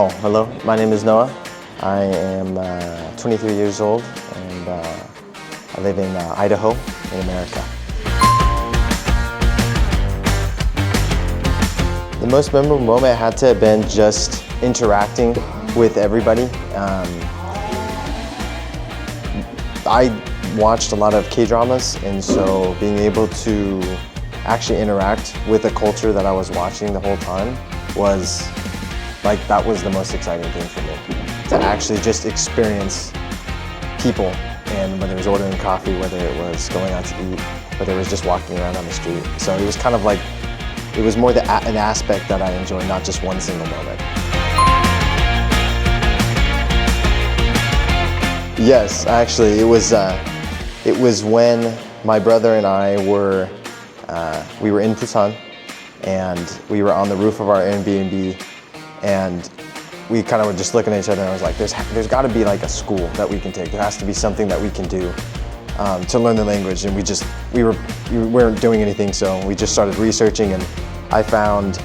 Oh, hello. My name is Noah. I am 23 years old and I live in Idaho in America. The most memorable moment had to have been just interacting with everybody. I watched a lot of K-dramas, and so being able to actually interact with the culture that I was watching the whole time was like, that was the most exciting thing for me. To actually just experience people, and whether it was ordering coffee, whether it was going out to eat, whether it was just walking around on the street. So it was kind of like, it was more an aspect that I enjoyed, not just one single moment. Yes, actually, it was when my brother and I were in Busan, and we were on the roof of our Airbnb, and we kind of were just looking at each other, and I was like, there's got to be like a school that we can take. There has to be something that we can do to learn the language, and we weren't doing anything, so we just started researching, and I found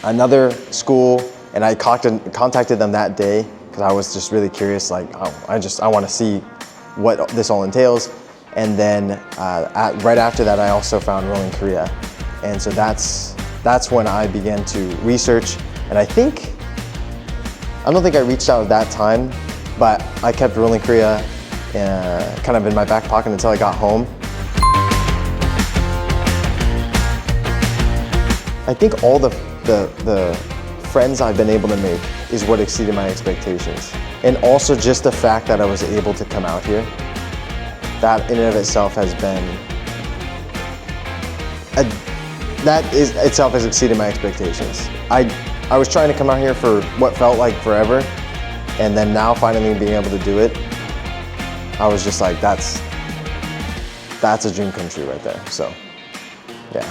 another school, and I contacted them that day because I was just really curious, like, I want to see what this all entails. And then right after that, I also found Rolling Korea, and so that's when I began to research. And I don't think I reached out at that time, but I kept Rolling Korea kind of in my back pocket until I got home. I think all the friends I've been able to make is what exceeded my expectations. And also just the fact that I was able to come out here, that in and of itself has been, itself has exceeded my expectations. I was trying to come out here for what felt like forever, and then now finally being able to do it, I was just like, that's a dream come true right there, so, yeah.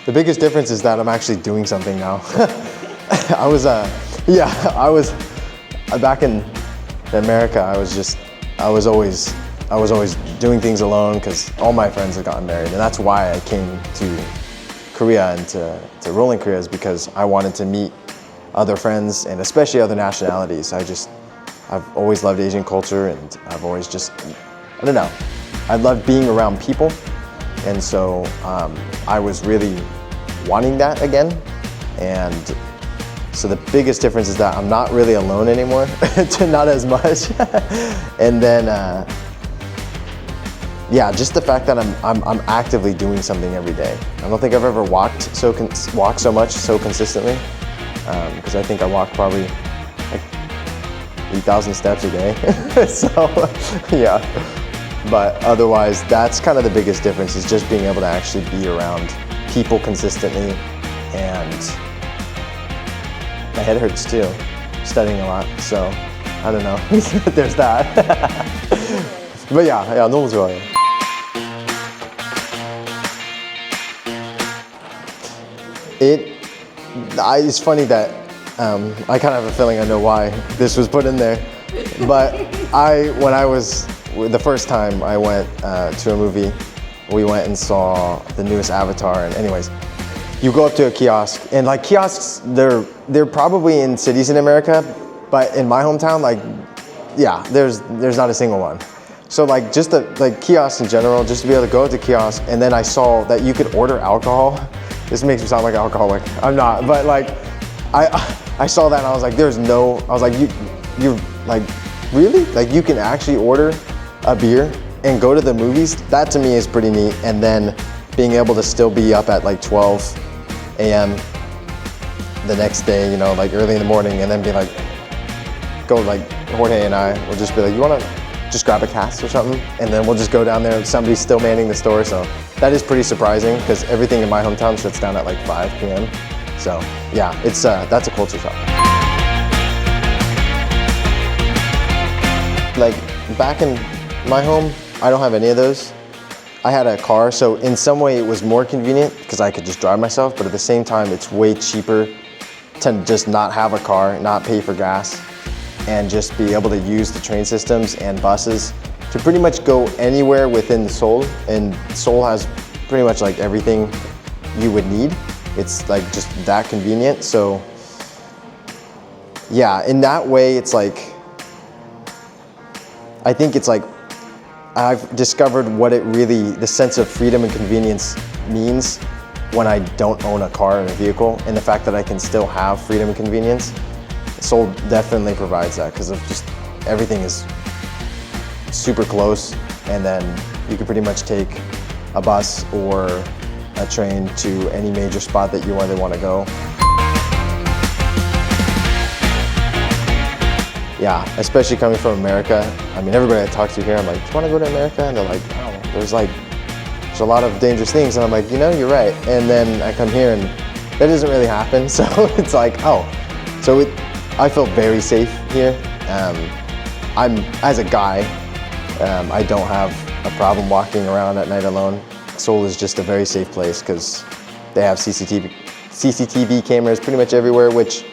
The biggest difference is that I'm actually doing something now. I was back in America, I was always doing things alone because all my friends had gotten married, and that's why I came to Korea and to Rolling Korea, is because I wanted to meet other friends, and especially other nationalities. I've always loved Asian culture, and I've always just, I don't know, I love being around people, and so I was really wanting that again. And so the biggest difference is that I'm not really alone anymore, not as much. And then, yeah, just the fact that I'm actively doing something every day. I don't think I've ever walked so much so consistently, because I think I walk probably like 8,000 steps a day. So, yeah. But otherwise, that's kind of the biggest difference, is just being able to actually be around people consistently. And my head hurts too, studying a lot, so I don't know. There's that. But yeah, 너무 좋아요. It's funny that I kind of have a feeling I know why this was put in there. But the first time I went to a movie, we went and saw the newest Avatar, and anyways, you go up to a kiosk, and like kiosks, they're probably in cities in America, but in my hometown, like, yeah, there's not a single one. So like just like kiosks in general, just to be able to go to the kiosk, and then I saw that you could order alcohol. This makes me sound like an alcoholic. I'm not, but like, I saw that and I was like, you're like, really? Like you can actually order a beer and go to the movies? That to me is pretty neat. And then being able to still be up at like 12 a.m. the next day, you know, like early in the morning, and then be like, like Jorge and I will just be like, you wanna just grab a cask or something? And then we'll just go down there and somebody's still manning the store. So that is pretty surprising, because everything in my hometown shuts down at like 5 p.m. So yeah, that's a culture shock. Like back in my home, I don't have any of those. I had a car, so in some way it was more convenient because I could just drive myself, but at the same time it's way cheaper to just not have a car, not pay for gas, and just be able to use the train systems and buses to pretty much go anywhere within Seoul. And Seoul has pretty much like everything you would need. It's like just that convenient. So yeah, in that way, it's like, I think it's like, I've discovered what it really, the sense of freedom and convenience means when I don't own a car and a vehicle, and the fact that I can still have freedom and convenience. Seoul definitely provides that because of just everything is super close, and then you can pretty much take a bus or a train to any major spot that you really want to go. Yeah, especially coming from America. I mean, everybody I talk to here, I'm like, do you want to go to America? And they're like, oh, there's a lot of dangerous things. And I'm like, you know, you're right. And then I come here and that doesn't really happen. So it's like, oh, I feel very safe here. As a guy, I don't have a problem walking around at night alone. Seoul is just a very safe place because they have CCTV cameras pretty much everywhere, which,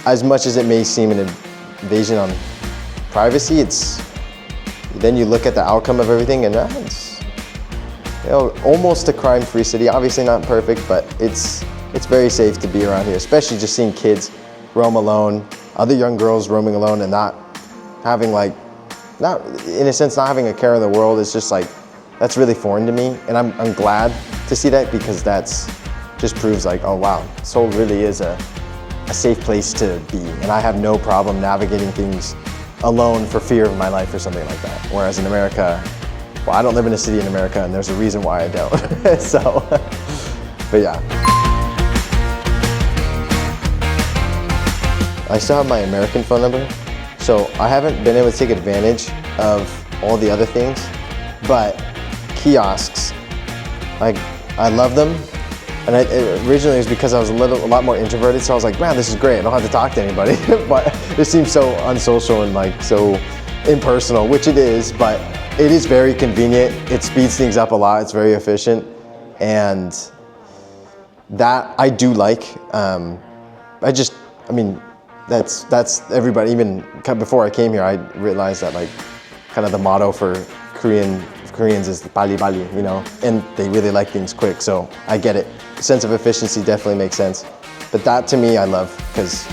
as much as it may seem an invasion on privacy, then you look at the outcome of everything and it's, you know, almost a crime-free city. Obviously not perfect, but it's very safe to be around here, especially just seeing kids roam alone, other young girls roaming alone and not having not having a care in the world. It's just like, that's really foreign to me. And I'm glad to see that because that's just proves like, oh wow, Seoul really is a safe place to be. And I have no problem navigating things alone for fear of my life or something like that. Whereas in America, well, I don't live in a city in America and there's a reason why I don't. So, but yeah. I still have my American phone number, so I haven't been able to take advantage of all the other things, but kiosks, I love them. And originally it was because I was a lot more introverted, so I was like, man, this is great, I don't have to talk to anybody. But it seems so unsocial and like so impersonal, which it is, but it is very convenient. It speeds things up a lot, it's very efficient, and that I do like. I mean, that's everybody. Even before I came here, I realized that like kind of the motto for Koreans is bali bali, you know, and they really like things quick. So I get it. Sense of efficiency definitely makes sense. But that to me, I love because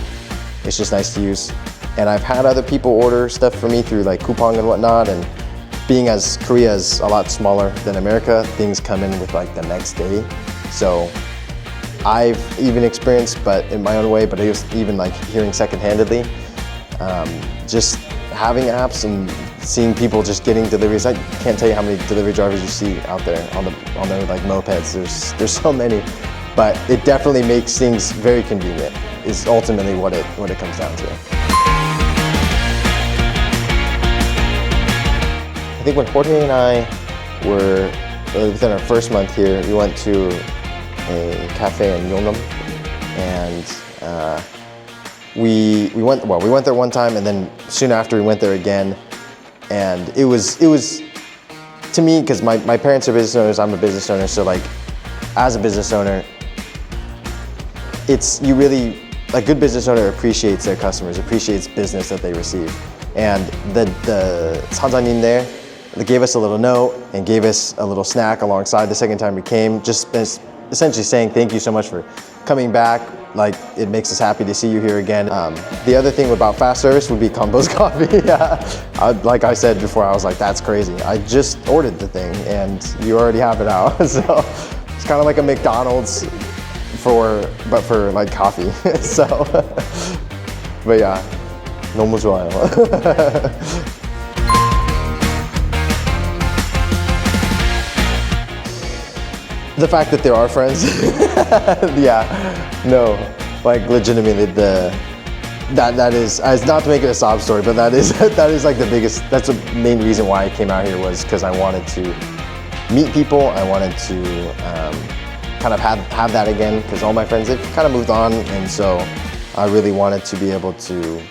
it's just nice to use. And I've had other people order stuff for me through like Coupang and whatnot. And being as Korea is a lot smaller than America, things come in with like the next day. So I've even experienced, but in my own way, but it was even like hearing secondhandedly, just having apps and seeing people just getting deliveries. I can't tell you how many delivery drivers you see out there on their like mopeds. There's so many, but it definitely makes things very convenient. Is ultimately what it comes down to. I think when Jorge and I were within our first month here, we went to a cafe in Yeongnam, and we went there one time, and then soon after we went there again, and it was to me, because my parents are business owners, I'm a business owner, so like as a business owner, a good business owner appreciates their customers, appreciates business that they receive. And the Sanzanin there, they gave us a little note and gave us a little snack alongside the second time we came, just essentially saying thank you so much for coming back. Like, it makes us happy to see you here again. The other thing about fast service would be Combo's Coffee. Like I said before, I was like, that's crazy. I just ordered the thing and you already have it out. So it's kind of like a McDonald's but for like coffee. So, but yeah, 너무 좋아요. The fact that there are friends, yeah, no, like legitimately, that is not to make it a sob story, but that is like the biggest. That's the main reason why I came out here, was because I wanted to meet people. I wanted to kind of have that again, because all my friends, they've kind of moved on, and so I really wanted to be able to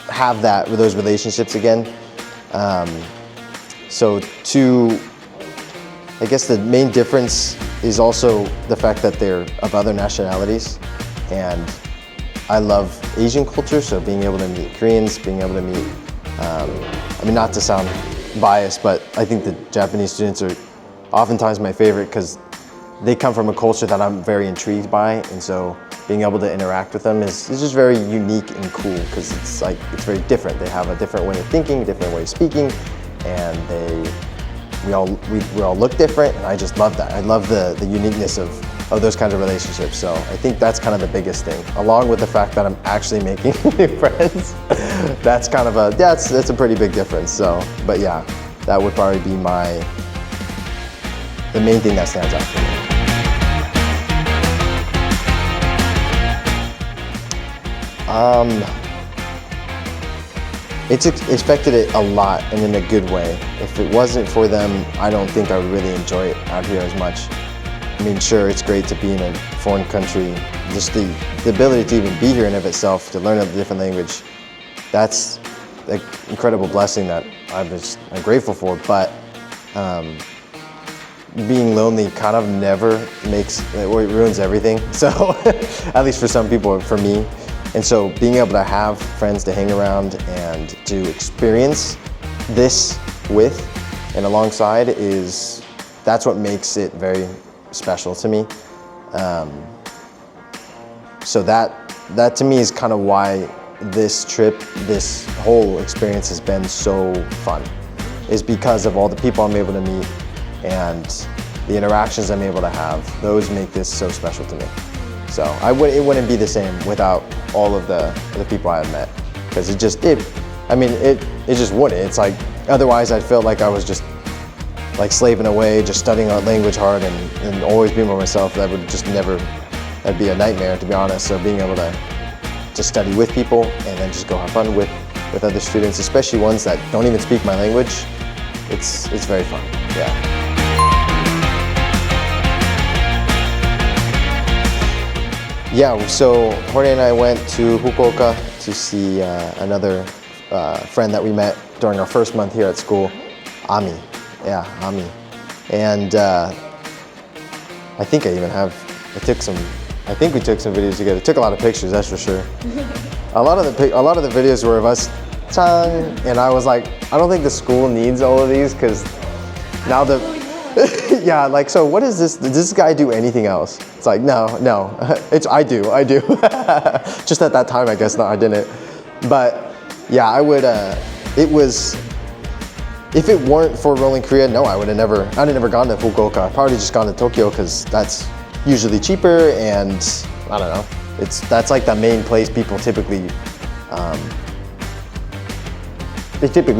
have those relationships again. I guess the main difference is also the fact that they're of other nationalities, and I love Asian culture, so being able to meet Koreans, being able to meet, I mean, not to sound biased, but I think the Japanese students are oftentimes my favorite, because they come from a culture that I'm very intrigued by, and so being able to interact with them is just very unique and cool because it's very different. They have a different way of thinking, a different way of speaking, and we all look different, and I just love that. I love the uniqueness of those kinds of relationships. So I think that's kind of the biggest thing, along with the fact that I'm actually making new friends. That's kind of that's a pretty big difference. So, but yeah, that would probably be the main thing that stands out for me. It's expected it a lot and in a good way. If it wasn't for them, I don't think I would really enjoy it out here as much. I mean, sure, it's great to be in a foreign country. Just the ability to even be here in of itself, to learn a different language, that's an incredible blessing that I'm grateful for. But being lonely kind of never it ruins everything. So, at least for some people, for me. And so being able to have friends to hang around and to experience this with and alongside that's what makes it very special to me. So that to me is kind of why this trip, this whole experience has been so fun, is because of all the people I'm able to meet and the interactions I'm able to have. Those make this so special to me. So it wouldn't be the same without all of the people I have met, because it just wouldn't. It's like, otherwise I'd feel like I was just like slaving away, just studying our language hard and always being by myself. That'd be a nightmare, to be honest. So being able to study with people and then just go have fun with other students, especially ones that don't even speak my language, it's very fun, yeah. Yeah, so Jorge and I went to Fukuoka to see another friend that we met during our first month here at school, Ami. Yeah, Ami. And I think we took some videos together. Took a lot of pictures, that's for sure. A lot of the videos were of us, and I was like, I don't think the school needs all of these, because now yeah, like, so what is this? Does this guy do anything else? It's like, no, I do. Just at that time, I guess, no, I didn't. But yeah, I would, if it weren't for Rolling Korea, no, I'd have never gone to Fukuoka. I'd probably just gone to Tokyo, because that's usually cheaper, and I don't know. That's like the main place people typically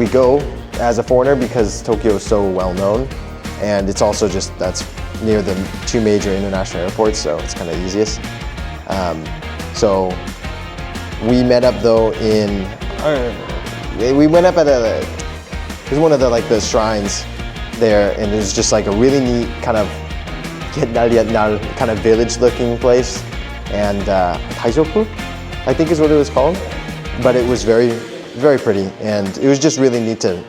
go as a foreigner, because Tokyo is so well known. And it's also that's near the two major international airports, so it's kind of easiest. So we met up though we went up at it was one of the shrines there, and it was just like a really neat kind of village looking place. And Taijoku, I think is what it was called. But it was very, very pretty, and it was just really neat to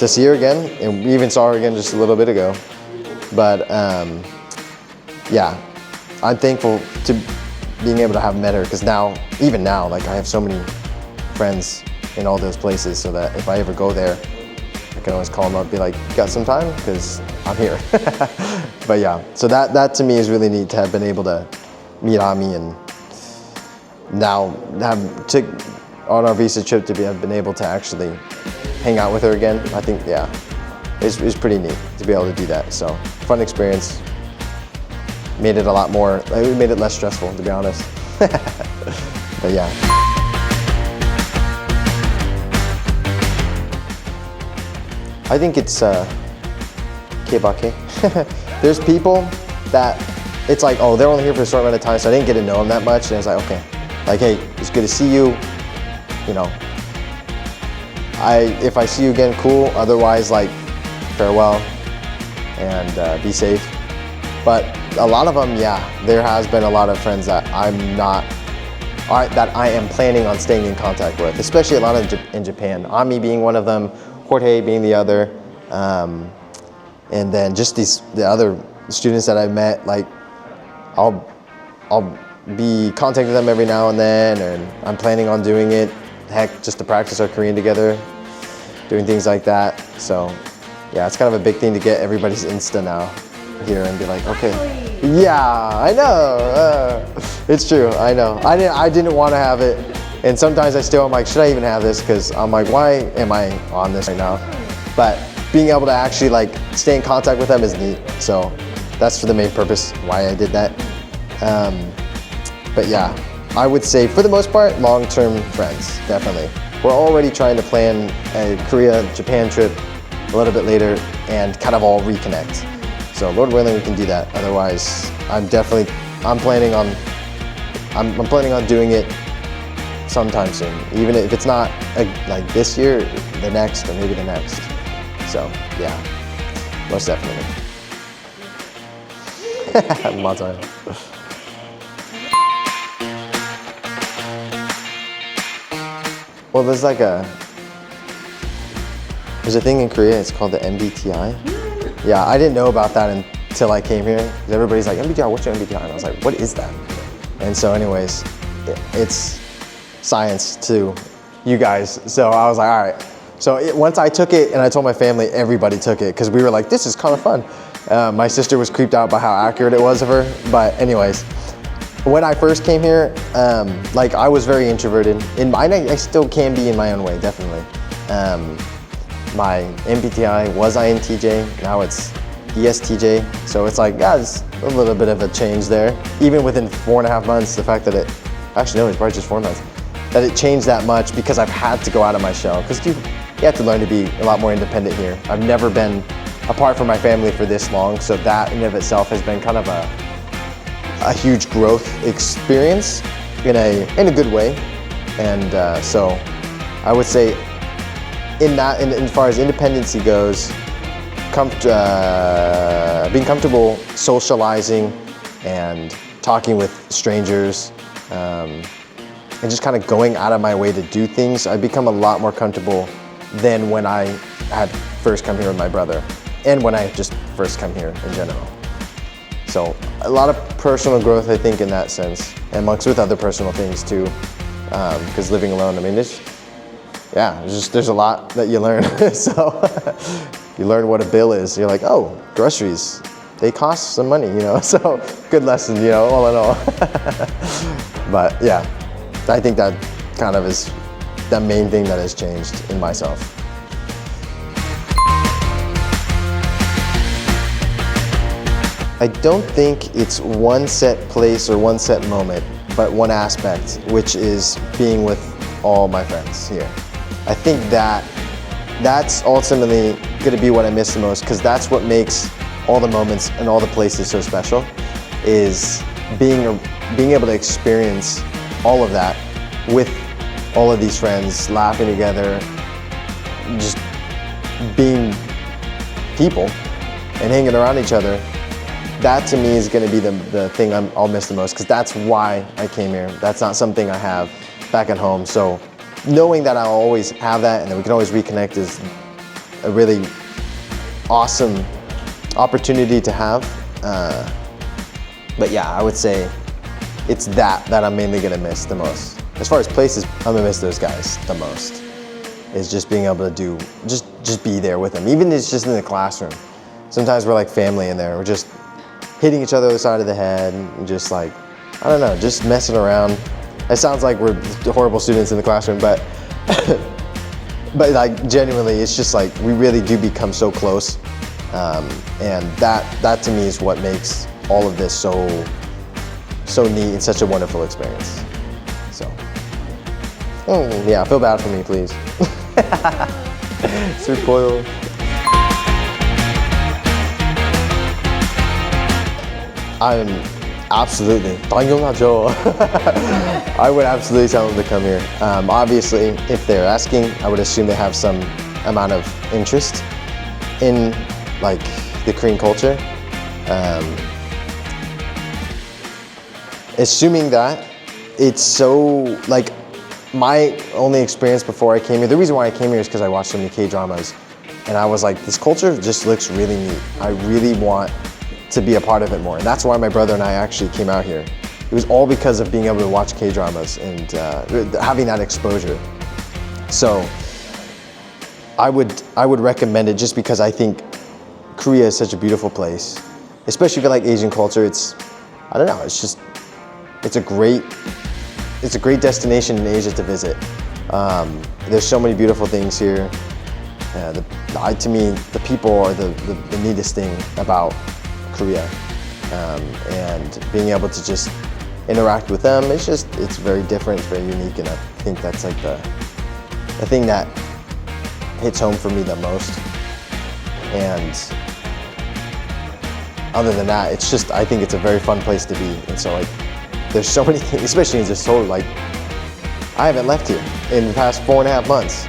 see her again, and we even saw her again just a little bit ago. But yeah, I'm thankful to being able to have met her, because even now, like, I have so many friends in all those places, so that if I ever go there, I can always call them up and be like, got some time? Because I'm here. But yeah, so that to me is really neat, to have been able to meet Ami, and now on our visa trip to have been able to actually hang out with her again. I think, yeah, it's pretty neat to be able to do that. So fun experience. Made it made it less stressful, to be honest. But yeah. I think it's kebake. There's people that it's like, oh, they're only here for a short amount of time, so I didn't get to know them that much. And I was like, okay, like, hey, it's good to see you. You know, if I see you again, cool. Otherwise, like, farewell, and be safe. But a lot of them, yeah, there has been a lot of friends that I am planning on staying in contact with, especially a lot of in Japan. Ami being one of them, Jorge being the other, and then just the other students that I've met. Like, I'll be contacting them every now and then, and I'm planning on doing it. Heck, just to practice our Korean together, doing things like that. So yeah, it's kind of a big thing to get everybody's Insta now. here and be like, okay, yeah, I know, it's true, I know. I didn't want to have it, and sometimes I still am like, should I even have this? Because I'm like, why am I on this right now? But being able to actually like stay in contact with them is neat. So that's for the main purpose why I did that. But yeah, I would say for the most part, long-term friends, definitely. We're already trying to plan a Korea-Japan trip a little bit later and kind of all reconnect. So Lord willing, we can do that. Otherwise, I'm planning on doing it sometime soon. Even if it's not like this year, the next, or maybe the next. So yeah, most definitely. 맞아요. Well, there's a thing in Korea, it's called the MBTI. Yeah, I didn't know about that until I came here. Everybody's like, MBTI, what's your MBTI? And I was like, what is that? And so anyways, it's science to you guys. So I was like, all right. So once I took it and I told my family, everybody took it because we were like, this is kind of fun. My sister was creeped out by how accurate it was of her. But anyways, when I first came here, like I was very introverted. I still can be in my own way, definitely. My MBTI was INTJ, now it's ESTJ. So it's like, yeah, it's a little bit of a change there. Even within 4.5 months, the fact that actually no, it's probably just 4 months, that it changed that much because I've had to go out of my shell. Because you have to learn to be a lot more independent here. I've never been apart from my family for this long, so that in and of itself has been kind of a huge growth experience in a good way. And so I would say in as far as independency goes, being comfortable socializing and talking with strangers, and just kind of going out of my way to do things, I've become a lot more comfortable than when I had first come here with my brother, and when I just first come here in general. So a lot of personal growth, I think, in that sense, and with other personal things too, because living alone, I mean, there's a lot that you learn. So you learn what a bill is. You're like, oh, groceries, they cost some money, you know. So good lesson, you know, all in all. But yeah, I think that kind of is the main thing that has changed in myself. I don't think it's one set place or one set moment, but one aspect, which is being with all my friends here. I think that's ultimately gonna be what I miss the most, because that's what makes all the moments and all the places so special, is being able to experience all of that with all of these friends, laughing together, just being people and hanging around each other. That to me is going to be the thing I'll miss the most, because that's why I came here. That's not something I have back at home. So knowing that I'll always have that and that we can always reconnect is a really awesome opportunity to have. But yeah, I would say it's that I'm mainly going to miss the most. As far as places, I'm going to miss those guys the most. Is just being able to just be there with them. Even if it's just in the classroom. Sometimes we're like family in there. We're just hitting each other on the side of the head and just like, I don't know, just messing around. It sounds like we're horrible students in the classroom, but but like genuinely, it's just like we really do become so close, and that to me is what makes all of this so neat and such a wonderful experience. So, yeah, feel bad for me, please. Spoiled. I'm absolutely, 당연하죠. I would absolutely tell them to come here. Obviously, if they're asking, I would assume they have some amount of interest in like the Korean culture. Assuming that it's so, like, my only experience before I came here, the reason why I came here is because I watched so many K-dramas, and I was like, this culture just looks really neat. I really want to be a part of it more. And that's why my brother and I actually came out here. It was all because of being able to watch K-dramas and having that exposure. So I would recommend it just because I think Korea is such a beautiful place. especially if you like Asian culture, I don't know, it's a great destination in Asia to visit. There's so many beautiful things here. To me, the people are the neatest thing about Korea. And being able to just interact with them, it's very different, it's very unique, and I think that's like the thing that hits home for me the most. And other than that, I think it's a very fun place to be. And so like, there's so many things, especially in just Seoul, like, I haven't left here in the past 4.5 months.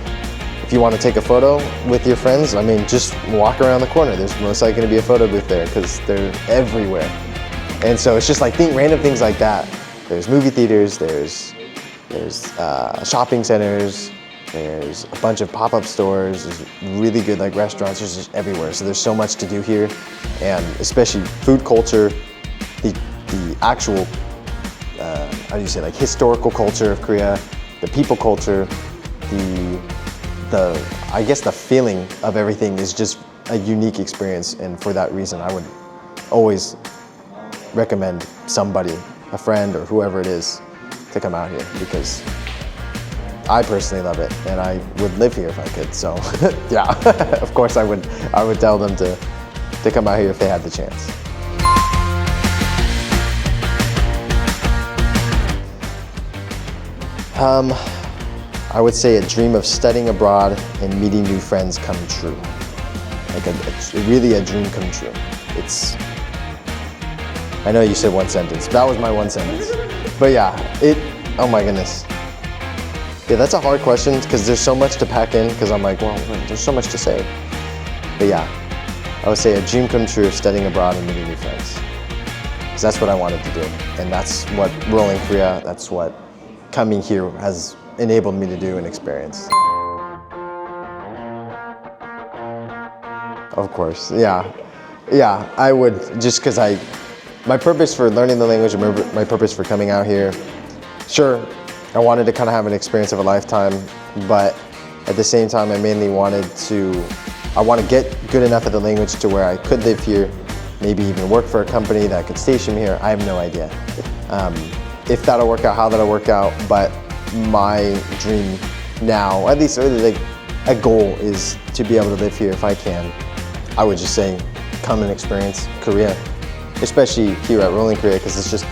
If you want to take a photo with your friends, I mean, just walk around the corner. There's most likely going to be a photo booth there because they're everywhere. And so it's just like random things like that. There's movie theaters, there's shopping centers, there's a bunch of pop-up stores, there's really good like restaurants, there's just everywhere. So there's so much to do here, and especially food culture, the actual, how do you say, like historical culture of Korea, the people culture, I guess the feeling of everything is just a unique experience, and for that reason I would always recommend somebody, a friend or whoever it is, to come out here, because I personally love it and I would live here if I could. So yeah, of course I would tell them to come out here if they had the chance. I would say a dream of studying abroad and meeting new friends come true. Like really a dream come true. I know you said one sentence. That was my one sentence. But yeah, oh my goodness. Yeah, that's a hard question because there's so much to pack in, because I'm like, well, there's so much to say. But yeah, I would say a dream come true of studying abroad and meeting new friends. Because that's what I wanted to do. And that's what Rolling Korea, that's what coming here has enabled me to do and experience. Of course, yeah. Yeah, I would, just because my purpose for learning the language, my purpose for coming out here, sure, I wanted to kind of have an experience of a lifetime, but at the same time, I mainly wanted I want to get good enough at the language to where I could live here, maybe even work for a company that could station me here. I have no idea. If that'll work out, how that'll work out, but my dream now, at least like a goal, is to be able to live here if I can. I would just say, come and experience Korea, especially here at Rolling Korea, because it's just,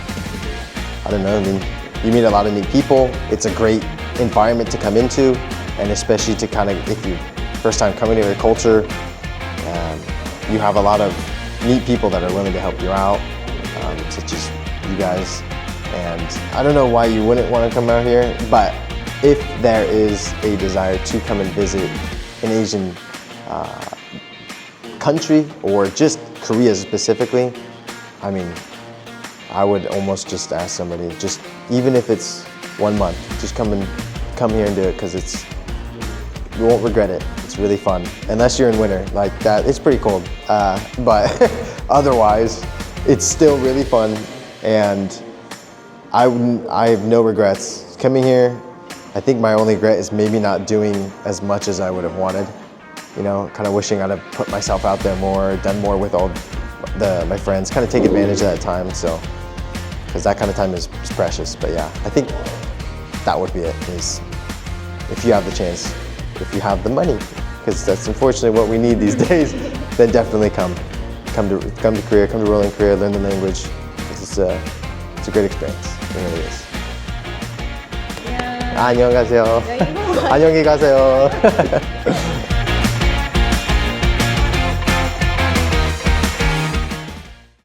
I don't know, I mean, you meet a lot of neat people. It's a great environment to come into, and especially to kind of, if you first time coming to your culture, you have a lot of neat people that are willing to help you out, such as you guys. And I don't know why you wouldn't want to come out here, but if there is a desire to come and visit an Asian country, or just Korea specifically, I mean, I would almost just ask somebody, just even if it's 1 month, just come here and do it, because you won't regret it. It's really fun, unless you're in winter like that. It's pretty cold, but otherwise, it's still really fun, and I have no regrets coming here. I think my only regret is maybe not doing as much as I would have wanted. You know, kind of wishing I'd have put myself out there more, done more with all my friends, kind of take advantage of that time. So, because that kind of time is precious. But yeah, I think that would be it. Is if you have the chance, if you have the money, because that's unfortunately what we need these days, then definitely come to Korea, come to Rolling Korea, learn the language. It's a great experience. It really is. 안녕히 가세요. 안녕히 가세요.